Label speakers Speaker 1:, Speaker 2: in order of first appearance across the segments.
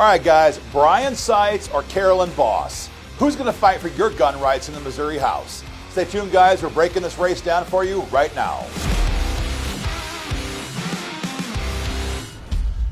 Speaker 1: All right, guys, Brian Seitz or Carolyn Boss? Who's going to fight for your gun rights in the Missouri House? Stay tuned, guys. We're breaking this race down for you right now.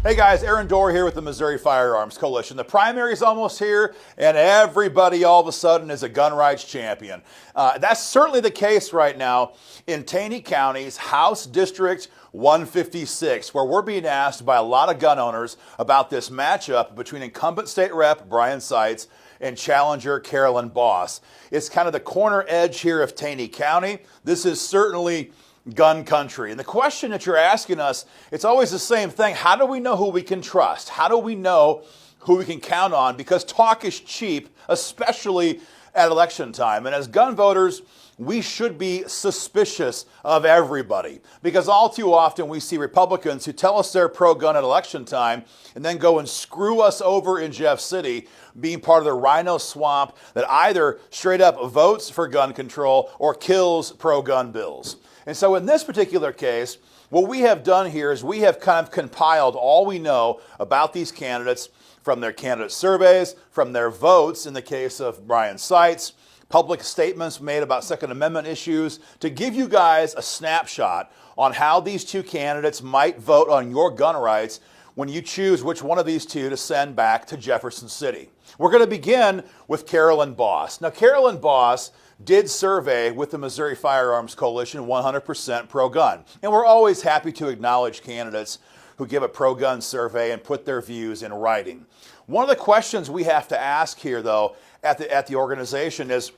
Speaker 1: Hey guys, Aaron Dorr here with the Missouri Firearms Coalition. The primary is almost here, and everybody all of a sudden is a gun rights champion. That's certainly the case right now in Taney County's House District 156, where we're being asked by a lot of gun owners about this matchup between incumbent state rep Brian Seitz and challenger Carolyn Boss. It's kind of the corner edge here of Taney County. This is certainly gun country. And the question that you're asking us, it's always the same thing. How do we know who we can trust? How do we know who we can count on? Because talk is cheap, especially at election time. And as gun voters, we should be suspicious of everybody, because all too often we see Republicans who tell us they're pro-gun at election time and then go and screw us over in Jeff City, being part of the rhino swamp that either straight up votes for gun control or kills pro-gun bills. And so in this particular case, what we have done here is we have kind of compiled all we know about these candidates from their candidate surveys, from their votes in the case of Brian Seitz, public statements made about Second Amendment issues, to give you guys a snapshot on how these two candidates might vote on your gun rights when you choose which one of these two to send back to Jefferson City. We're going to begin with Carolyn Boss. Now, Carolyn Boss did survey with the Missouri Firearms Coalition 100% pro-gun. And we're always happy to acknowledge candidates who give a pro-gun survey and put their views in writing. One of the questions we have to ask here, though, at the organization is,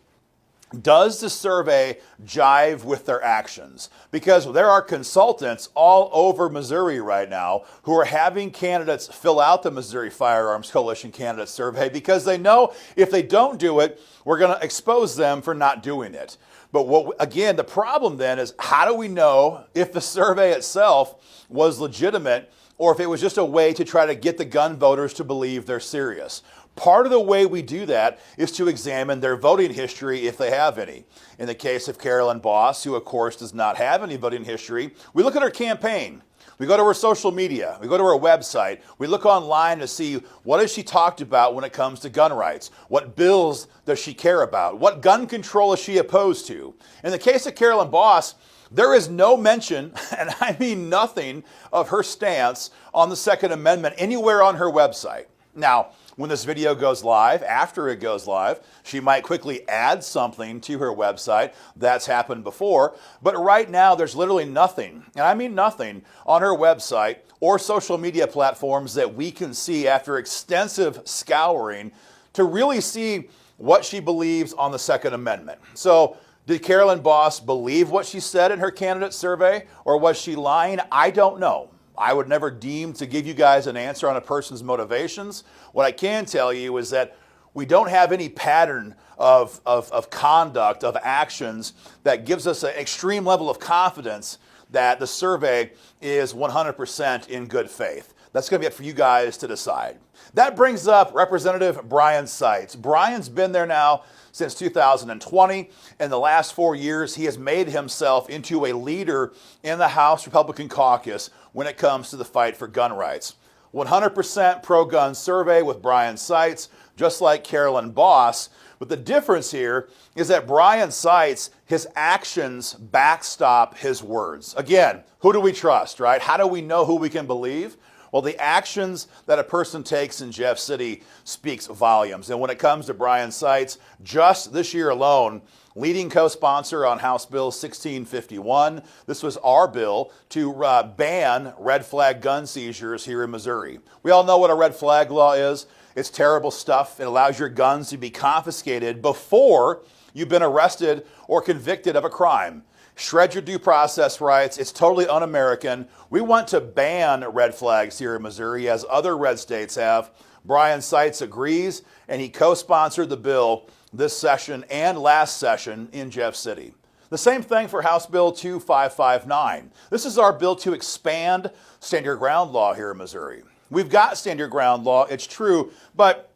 Speaker 1: does the survey jive with their actions? Because there are consultants all over Missouri right now who are having candidates fill out the Missouri Firearms Coalition candidate survey because they know if they don't do it, we're going to expose them for not doing it. But again, the problem then is, how do we know if the survey itself was legitimate or if it was just a way to try to get the gun voters to believe they're serious? Part of the way we do that is to examine their voting history if they have any. In the case of Carolyn Boss, who of course does not have any voting history, we look at her campaign. We go to her social media. We go to her website. We look online to see what has she talked about when it comes to gun rights. What bills does she care about? What gun control is she opposed to? In the case of Carolyn Boss, there is no mention, and I mean nothing, of her stance on the Second Amendment anywhere on her website. Now, when this video goes live, after it goes live, she might quickly add something to her website. That's happened before. But right now, there's literally nothing, and I mean nothing, on her website or social media platforms that we can see after extensive scouring to really see what she believes on the Second Amendment. So, did Carolyn Boss believe what she said in her candidate survey, or was she lying? I don't know. I would never deem to give you guys an answer on a person's motivations. What I can tell you is that we don't have any pattern of conduct, of actions that gives us an extreme level of confidence that the survey is 100% in good faith. That's going to be up for you guys to decide. That brings up Representative Brian Seitz. Brian's been there now since 2020. In the last 4 years, he has made himself into a leader in the House Republican caucus when it comes to the fight for gun rights. 100% pro-gun survey with Brian Seitz, just like Carolyn Boss. But the difference here is that Brian Seitz, his actions backstop his words. Again, who do we trust, right? How do we know who we can believe? Well, the actions that a person takes in Jeff City speaks volumes. And when it comes to Brian Seitz, just this year alone, leading co-sponsor on House Bill 1651. This was our bill to ban red flag gun seizures here in Missouri. We all know what a red flag law is. It's terrible stuff. It allows your guns to be confiscated before you've been arrested or convicted of a crime. Shred your due process rights. It's totally un-American. We want to ban red flags here in Missouri, as other red states have. Brian Seitz agrees, and he co-sponsored the bill this session and last session in Jeff City. The same thing for House Bill 2559. This is our bill to expand stand your ground law here in Missouri. We've got stand your ground law, it's true, but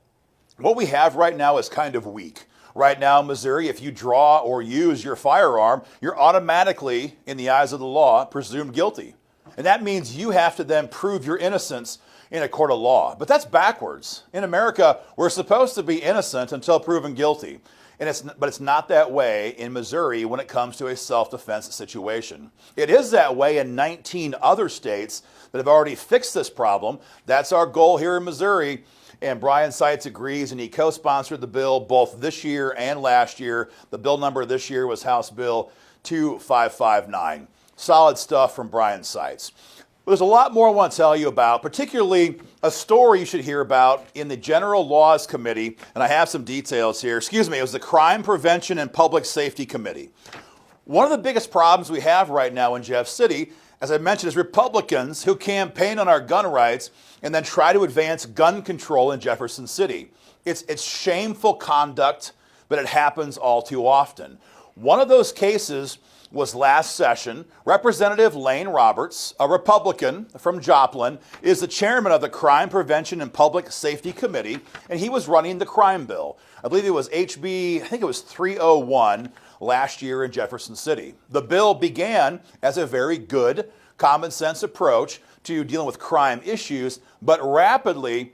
Speaker 1: what we have right now is kind of weak. Right now in Missouri, if you draw or use your firearm, you're automatically, in the eyes of the law, presumed guilty. And that means you have to then prove your innocence in a court of law. But that's backwards. In America, we're supposed to be innocent until proven guilty. But it's not that way in Missouri when it comes to a self-defense situation. It is that way in 19 other states that have already fixed this problem. That's our goal here in Missouri. And Brian Seitz agrees, and he co-sponsored the bill both this year and last year. The bill number this year was House Bill 2559. Solid stuff from Brian Seitz. There's a lot more I want to tell you about, particularly a story you should hear about in the General Laws Committee, and I have some details here. It was the Crime Prevention and Public Safety Committee. One of the biggest problems we have right now in Jeff City, as I mentioned, is Republicans who campaign on our gun rights and then try to advance gun control in Jefferson City. It's shameful conduct, but it happens all too often. One of those cases was last session. Representative Lane Roberts, a Republican from Joplin, is the chairman of the Crime Prevention and Public Safety Committee, and he was running the crime bill. I believe it was HB, 301 last year in Jefferson City. The bill began as a very good, common sense approach to dealing with crime issues, but rapidly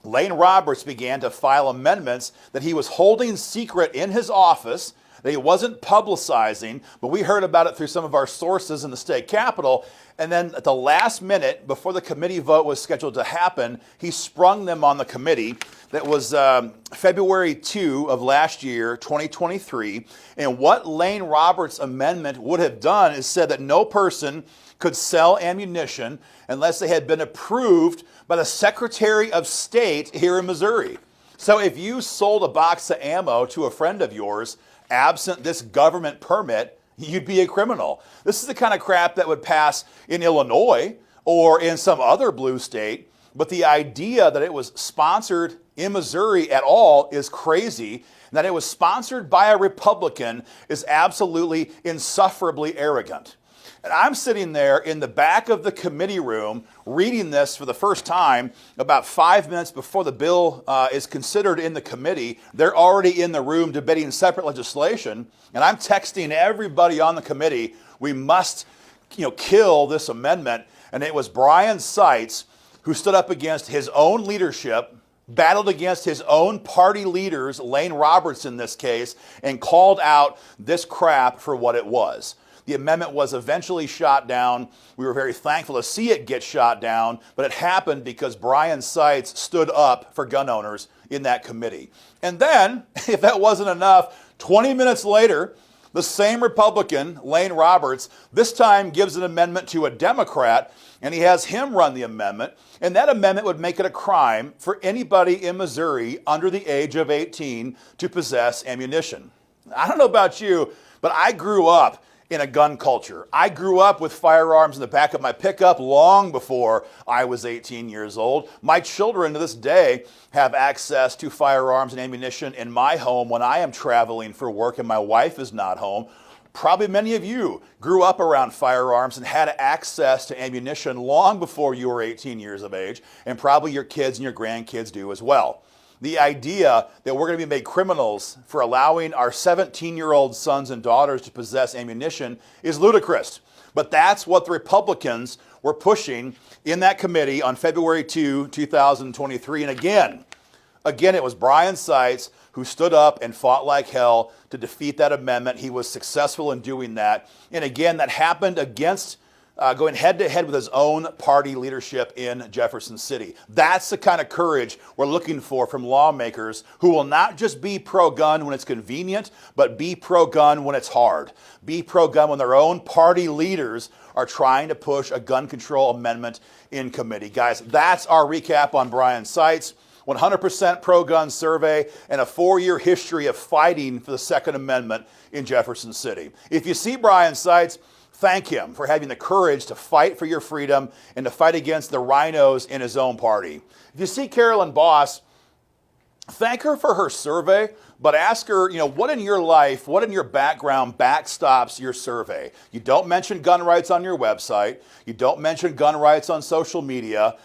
Speaker 1: Lane Roberts began to file amendments that he was holding secret in his office, that he wasn't publicizing, but we heard about it through some of our sources in the state capitol. And then at the last minute, before the committee vote was scheduled to happen, he sprung them on the committee. That was February 2 of last year, 2023. And what Lane Roberts' amendment would have done is said that no person could sell ammunition unless they had been approved by the Secretary of State here in Missouri. So if you sold a box of ammo to a friend of yours, absent this government permit, you'd be a criminal. This is the kind of crap that would pass in Illinois or in some other blue state, but the idea that it was sponsored in Missouri at all is crazy, and that it was sponsored by a Republican is absolutely insufferably arrogant. And I'm sitting there in the back of the committee room reading this for the first time about 5 minutes before the bill is considered in the committee. They're already in the room debating separate legislation. And I'm texting everybody on the committee, we must kill this amendment. And it was Brian Seitz who stood up against his own leadership, battled against his own party leaders, Lane Roberts in this case, and called out this crap for what it was. The amendment was eventually shot down. We were very thankful to see it get shot down, but it happened because Brian Seitz stood up for gun owners in that committee. And then, if that wasn't enough, 20 minutes later, the same Republican, Lane Roberts, this time gives an amendment to a Democrat, and he has him run the amendment. And that amendment would make it a crime for anybody in Missouri under the age of 18 to possess ammunition. I don't know about you, but I grew up in a gun culture. I grew up with firearms in the back of my pickup long before I was 18 years old. My children to this day have access to firearms and ammunition in my home when I am traveling for work and my wife is not home. Probably many of you grew up around firearms and had access to ammunition long before you were 18 years of age, and probably your kids and your grandkids do as well. The idea that we're going to be made criminals for allowing our 17-year-old sons and daughters to possess ammunition is ludicrous. But that's what the Republicans were pushing in that committee on February 2, 2023. And again, it was Brian Seitz who stood up and fought like hell to defeat that amendment. He was successful in doing that. And again, that happened against going head-to-head with his own party leadership in Jefferson City. That's the kind of courage we're looking for from lawmakers who will not just be pro-gun when it's convenient, but be pro-gun when it's hard. Be pro-gun when their own party leaders are trying to push a gun control amendment in committee. Guys, that's our recap on Brian Seitz. 100% pro-gun survey, and a 4-year history of fighting for the Second Amendment in Jefferson City. If you see Brian Seitz, thank him for having the courage to fight for your freedom and to fight against the rhinos in his own party. If you see Carolyn Boss, thank her for her survey, but ask her, what in your life, what in your background backstops your survey? You don't mention gun rights on your website. You don't mention gun rights on social media.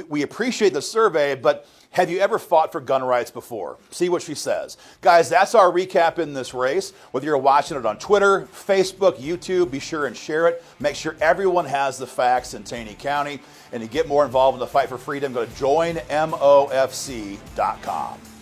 Speaker 1: We appreciate the survey, but have you ever fought for gun rights before? See what she says. Guys, that's our recap in this race. Whether you're watching it on Twitter, Facebook, YouTube, be sure and share it. Make sure everyone has the facts in Taney County. And to get more involved in the fight for freedom, go to joinmofc.com.